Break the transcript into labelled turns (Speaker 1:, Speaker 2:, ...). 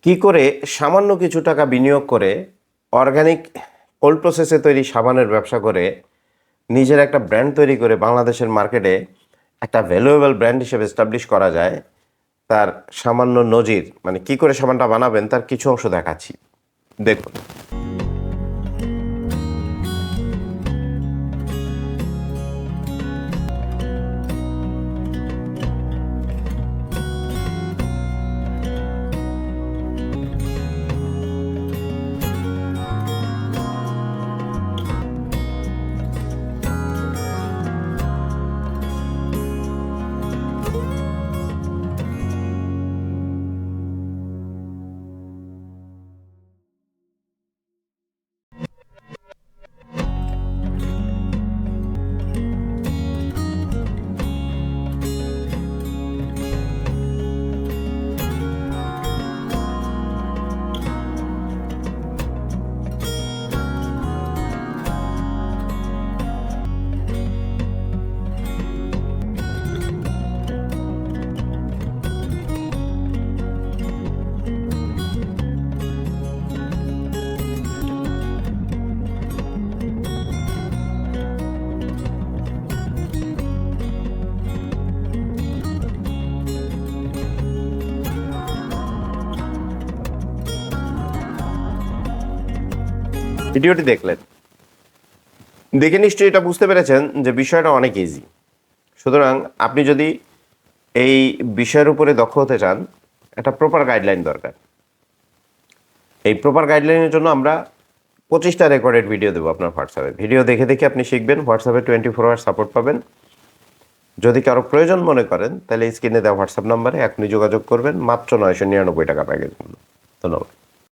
Speaker 1: কি করে সামান্য কিছু টাকা বিনিয়োগ করে অর্গানিক কোল্ড প্রসেসে তৈরি সাবানের ব্যবসা করে নিজের একটা ব্র্যান্ড তৈরি করে বাংলাদেশের মার্কেটে একটা ভ্যালুয়েবল ব্র্যান্ড হিসেবে এস্টাবলিশ করা যায়, তার সামান্য নজির, মানে কি করে সাবানটা বানাবেন তার কিছু অংশ দেখাচ্ছি, দেখুন। ভিডিওটি দেখলেন, দেখে নিশ্চয়ই এটা বুঝতে পেরেছেন যে বিষয়টা অনেক ইজি। সুতরাং আপনি যদি এই বিষয়ের উপরে দক্ষ হতে চান, একটা প্রপার গাইডলাইন দরকার। এই প্রপার গাইডলাইনের জন্য আমরা 25টা রেকর্ডেড ভিডিও দেবো আপনার হোয়াটসঅ্যাপে। ভিডিও দেখে দেখে আপনি শিখবেন, হোয়াটসঅ্যাপে 24 আওয়ার সাপোর্ট পাবেন। যদি কারো প্রয়োজন মনে করেন তাহলে স্ক্রিনে দেওয়া হোয়াটসঅ্যাপ নাম্বারে এখনই যোগাযোগ করবেন, মাত্র 999 টাকা প্যাকেজ। ধন্যবাদ।